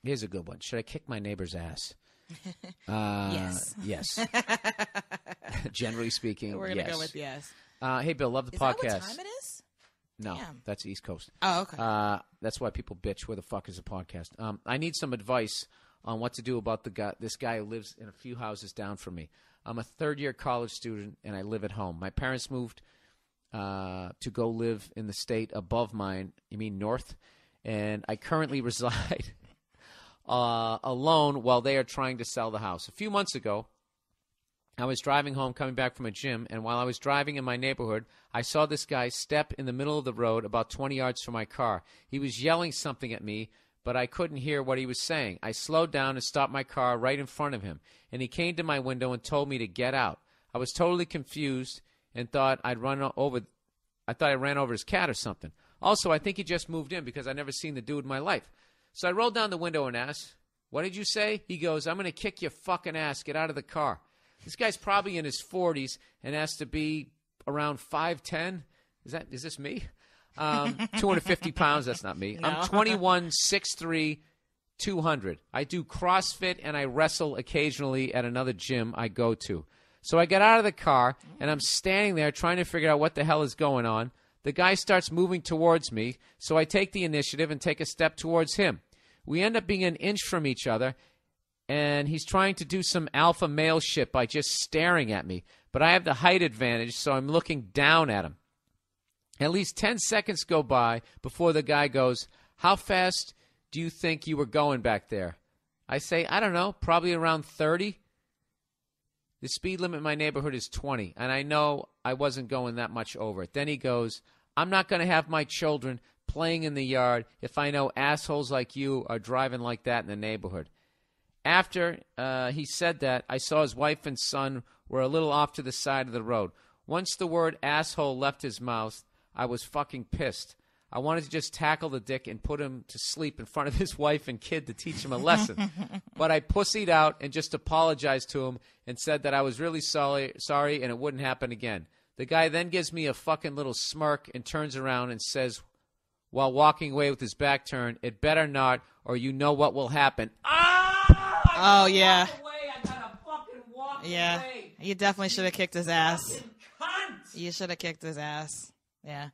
Here's a good one. Should I kick my neighbor's ass? Yes. Yes. Generally speaking, We're going to go with yes. Hey, Bill, love the Is podcast. that what time it is? No, Damn. that's East Coast. Oh, okay. That's why people bitch. Where the fuck is a podcast? I need some advice on what to do about this guy who lives in a few houses down from me. I'm a third-year college student, and I live at home. My parents moved to go live in the state above mine. You mean north? And I currently reside alone while they are trying to sell the house. A few months ago, I was driving home coming back from a gym, and while I was driving in my neighborhood, I saw this guy step in the middle of the road about 20 yards from my car. He was yelling something at me, but I couldn't hear what he was saying. I slowed down and stopped my car right in front of him, and he came to my window and told me to get out. I was totally confused and thought I ran over his cat or something. Also, I think he just moved in because I'd never seen the dude in my life. So I rolled down the window and asked, "What did you say?" He goes, "I'm going to kick your fucking ass. Get out of the car." This guy's probably in his 40s and has to be around 5'10". Is this me? 250 pounds. That's not me. No. I'm 21, 6'3", 200. I do CrossFit and I wrestle occasionally at another gym I go to. So I get out of the car and I'm standing there trying to figure out what the hell is going on. The guy starts moving towards me, so I take the initiative and take a step towards him. We end up being an inch from each other, and he's trying to do some alpha male shit by just staring at me. But I have the height advantage, so I'm looking down at him. At least 10 seconds go by before the guy goes, "How fast do you think you were going back there?" I say, "I don't know, probably around 30. The speed limit in my neighborhood is 20, and I know I wasn't going that much over it. Then he goes, "I'm not going to have my children playing in the yard if I know assholes like you are driving like that in the neighborhood." After he said that, I saw his wife and son were a little off to the side of the road. Once the word asshole left his mouth, I was fucking pissed. I wanted to just tackle the dick and put him to sleep in front of his wife and kid to teach him a lesson. But I pussied out and just apologized to him and said that I was really sorry and it wouldn't happen again. The guy then gives me a fucking little smirk and turns around and says, while walking away with his back turned, "It better not, or you know what will happen." Oh, yeah. I gotta fucking walk Yeah. away. You definitely should have kicked his ass. Fucking cunt. You should have kicked his ass. Yeah.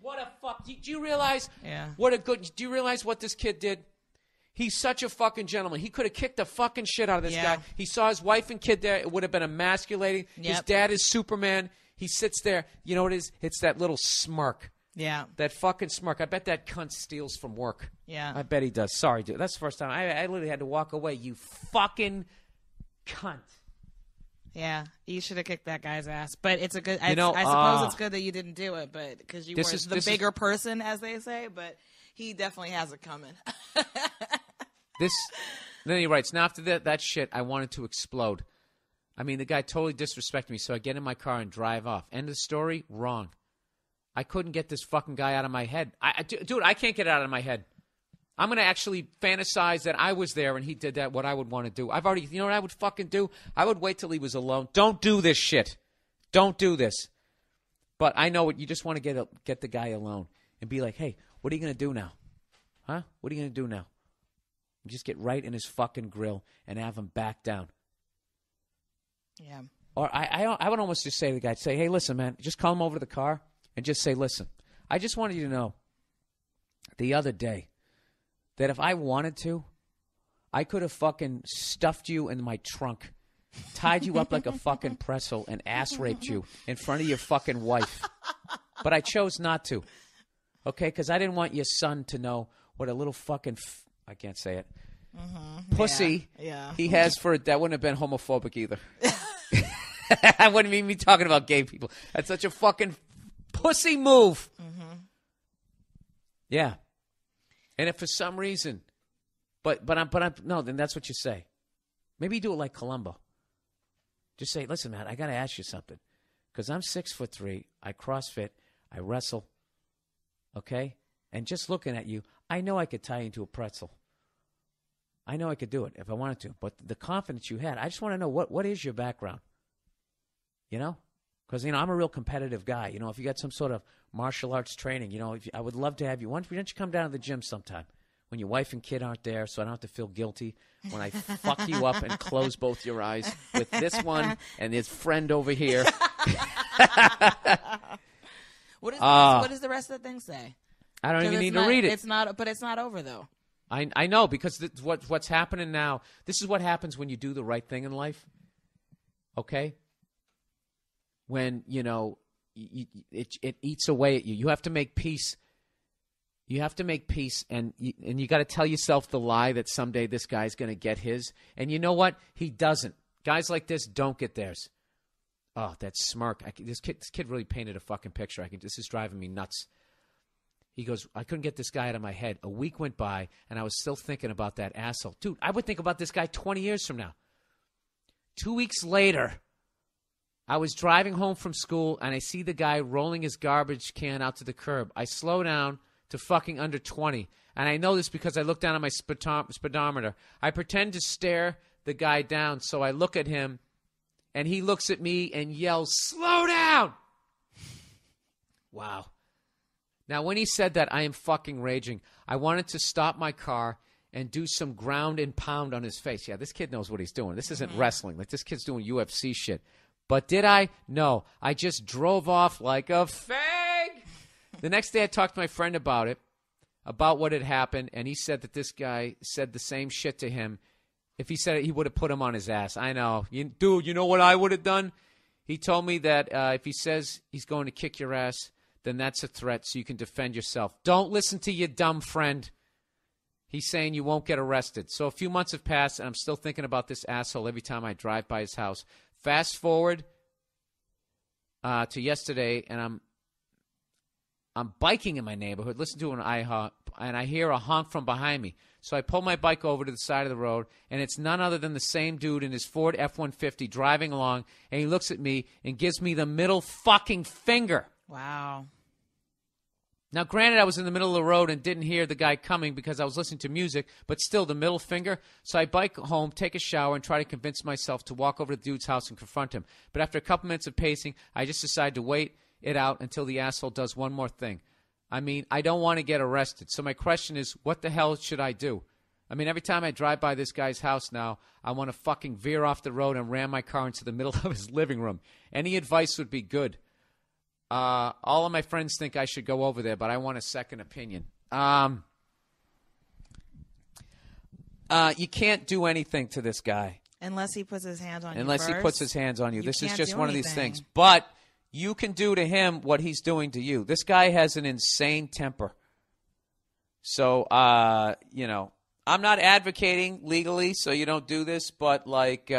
What a fuck. Do you realize Yeah. do you realize what this kid did? He's such a fucking gentleman. He could have kicked the fucking shit out of this Yeah. guy. He saw his wife and kid there. It would have been emasculating. Yep. His dad is Superman. He sits there. You know what it is? It's that little smirk. Yeah. That fucking smirk. I bet that cunt steals from work. Yeah. I bet he does. Sorry, dude. That's the first time. I literally had to walk away. You fucking cunt. Yeah. You should have kicked that guy's ass. But it's a good, You know, I suppose it's good that you didn't do it, but because you were this the is- bigger person, as they say, but he definitely has it coming. Then he writes, "Now after that shit, I wanted to explode. I mean, the guy totally disrespected me, so I get in my car and drive off. End of story? Wrong. I couldn't get this fucking guy out of my head. Dude, I can't get it out of my head. I'm going to actually fantasize that I was there and he did that, what I would want to do. You know what I would fucking do? I would wait till he was alone. Don't do this shit. Don't do this. But I know what you just want to get the guy alone and be like, "Hey, what are you going to do now? Huh? What are you going to do now?" And just get right in his fucking grill and have him back down. Yeah. Or I would almost just say to the guy, say, "Hey, listen, man, just call him over to the car and just say, listen, I just wanted you to know the other day that if I wanted to, I could have fucking stuffed you in my trunk, tied you up like a fucking pretzel, and ass raped you in front of your fucking wife. But I chose not to, okay? Because I didn't want your son to know what a little fucking I can't say it. Pussy Yeah. he has for that wouldn't have been homophobic either. I wouldn't even be talking about gay people. That's such a fucking pussy move. Yeah. And if for some reason, but I'm no, then that's what you say. Maybe you do it like Columbo. Just say, "Listen, man, I got to ask you something. Because I'm 6'3", I CrossFit, I wrestle, okay? And just looking at you, I know I could tie you into a pretzel. I know I could do it if I wanted to. But the confidence you had, I just want to know, what is your background? You know? Because, I'm a real competitive guy. If you got some sort of martial arts training, I would love to have you. Why don't you come down to the gym sometime when your wife and kid aren't there, so I don't have to feel guilty when I fuck you up and close both your eyes with this one and his friend over here. What does the rest of the thing say? I don't even need to read it. But it's not over though. I know, because what's happening now, this is what happens when you do the right thing in life, okay? When, it eats away at you. You have to make peace. You have to make peace, and you got to tell yourself the lie that someday this guy's going to get his. And you know what? He doesn't. Guys like this don't get theirs. Oh, that smirk. This kid really painted a fucking picture. This is driving me nuts. He goes, I couldn't get this guy out of my head. A week went by, and I was still thinking about that asshole. Dude, I would think about this guy 20 years from now. 2 weeks later, I was driving home from school, and I see the guy rolling his garbage can out to the curb. I slow down to fucking under 20, and I know this because I look down at my speedometer. I pretend to stare the guy down, so I look at him, and he looks at me and yells, slow down! Wow. Now, when he said that, I am fucking raging. I wanted to stop my car and do some ground and pound on his face. Yeah, this kid knows what he's doing. This isn't wrestling. Like, this kid's doing UFC shit. But did I? No. I just drove off like a fag. The next day, I talked to my friend about it, about what had happened, and he said that this guy said the same shit to him. If he said it, he would have put him on his ass. I know. Dude, you know what I would have done? He told me that if he says he's going to kick your ass, then that's a threat so you can defend yourself. Don't listen to your dumb friend. He's saying you won't get arrested. So a few months have passed, and I'm still thinking about this asshole every time I drive by his house. Fast forward to yesterday, and I'm biking in my neighborhood, listen to an IHOP, and I hear a honk from behind me. So I pull my bike over to the side of the road, and it's none other than the same dude in his Ford F-150 driving along, and he looks at me and gives me the middle fucking finger. Wow. Now, granted, I was in the middle of the road and didn't hear the guy coming because I was listening to music, but still the middle finger. So I bike home, take a shower, and try to convince myself to walk over to the dude's house and confront him. But after a couple minutes of pacing, I just decide to wait it out until the asshole does one more thing. I mean, I don't want to get arrested. So my question is, what the hell should I do? I mean, every time I drive by this guy's house now, I want to fucking veer off the road and ram my car into the middle of his living room. Any advice would be good. All of my friends think I should go over there, but I want a second opinion. You can't do anything to this guy. Unless he puts his hands on you Unless he first. puts his hands on you. This is just one of these anything. things. But you can do to him what he's doing to you. This guy has an insane temper. So, I'm not advocating legally so you don't do this, but like...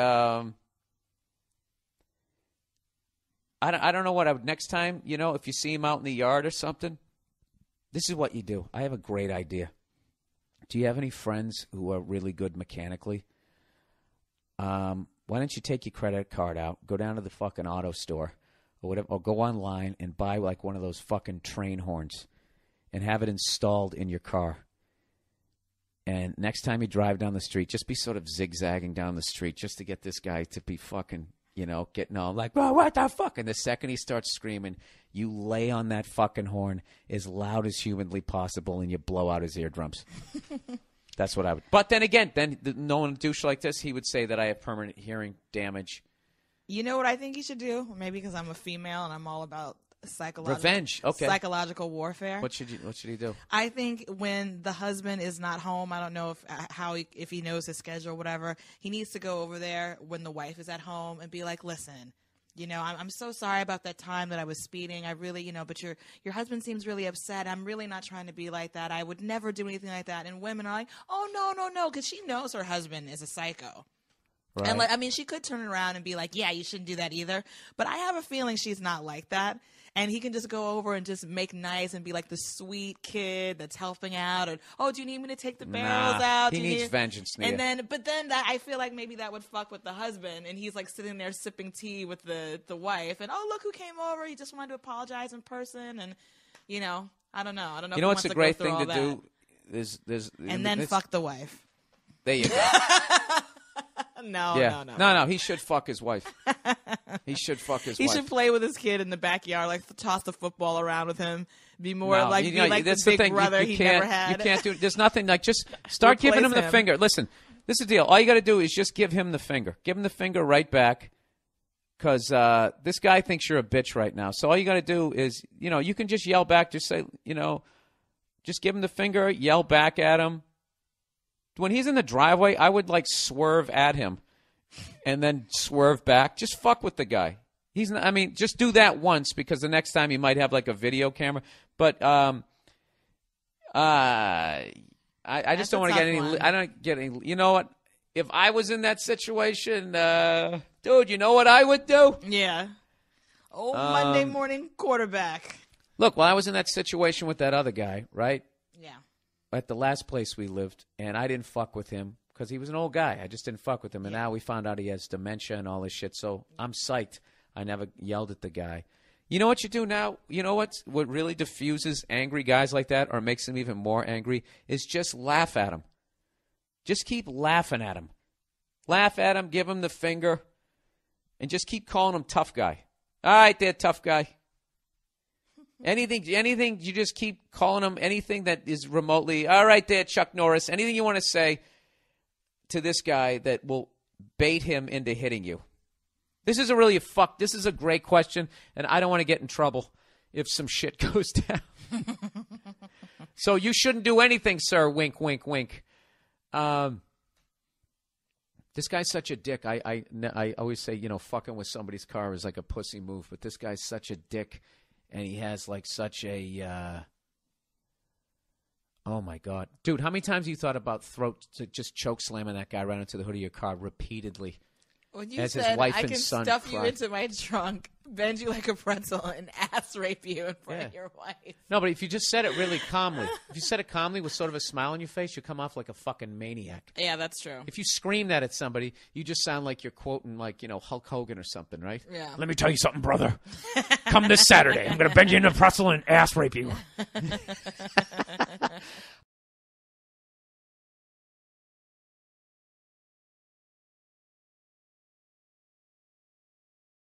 I don't know what I would next time, if you see him out in the yard or something, this is what you do. I have a great idea. Do you have any friends who are really good mechanically? Why don't you take your credit card out, go down to the fucking auto store or whatever, or go online and buy like one of those fucking train horns and have it installed in your car. And next time you drive down the street, just be sort of zigzagging down the street just to get this guy to be fucking... getting all like, oh, what the fuck? And the second he starts screaming, you lay on that fucking horn as loud as humanly possible and you blow out his eardrums. That's what I would. But then again, knowing a douche like this, he would say that I have permanent hearing damage. You know what I think you should do? Maybe because I'm a female and I'm all about revenge. Okay. Psychological warfare. What should he do? I think when the husband is not home, I don't know if he knows his schedule or whatever, he needs to go over there when the wife is at home and be like, listen, I'm so sorry about that time that I was speeding. I really, but your husband seems really upset. I'm really not trying to be like that. I would never do anything like that. And women are like, oh, no, because she knows her husband is a psycho. Right. And she could turn around and be like, yeah, you shouldn't do that either. But I have a feeling she's not like that. And he can just go over and just make nice and be like the sweet kid that's helping out. And, oh, do you need me to take the barrels out? He needs vengeance, Nia. But then I feel like maybe that would fuck with the husband. And he's like sitting there sipping tea with the wife. And, oh, look who came over. He just wanted to apologize in person. And, I don't know. You know what's a great thing to do? And then fuck the wife. There you go. No. He should fuck his wife. He should fuck his He wife. should play with his kid in the backyard, like toss the football around with him. Be more No, like that's the big thing. brother you he can't, never had. You can't do. There's nothing like just start giving him the finger. Listen, this is the deal. All you got to do is just give him the finger. Give him the finger right back. Because this guy thinks you're a bitch right now. So all you got to do is, you can just yell back. Just say, just give him the finger, yell back at him. When he's in the driveway, I would, swerve at him and then swerve back. Just fuck with the guy. Just do that once because the next time you might have, a video camera. But I just don't want to get any – I don't get any – you know what? If I was in that situation, dude, you know what I would do? Yeah. Monday morning quarterback. Look, I was in that situation with that other guy, right? Yeah. At the last place we lived, and I didn't fuck with him because he was an old guy. I just didn't fuck with him. And now we found out he has dementia and all this shit. So I'm psyched. I never yelled at the guy. You know what you do now? You know what really diffuses angry guys like that or makes them even more angry is just laugh at them. Just keep laughing at him. Laugh at him, give him the finger, and just keep calling him tough guy. All right there, tough guy. Anything, you just keep calling him anything that is remotely, all right there, Chuck Norris. Anything you want to say to this guy that will bait him into hitting you. This is this is a great question, and I don't want to get in trouble if some shit goes down. So you shouldn't do anything, sir. Wink, wink, wink. This guy's such a dick. I always say, fucking with somebody's car is like a pussy move, but this guy's such a dick, and he has such a. Oh my God, dude! How many times have you thought about just choke slamming that guy right into the hood of your car repeatedly? When you as said his wife I and can son stuff cry. you into my trunk, bend you like a pretzel, and ass rape you in front of your wife. No, but if you just said it really calmly, if you said it calmly with sort of a smile on your face, you come off like a fucking maniac. Yeah, that's true. If you scream that at somebody, you just sound like you're quoting Hulk Hogan or something, right? Yeah. Let me tell you something, brother. Come this Saturday. I'm going to bend you into a pretzel and ass rape you.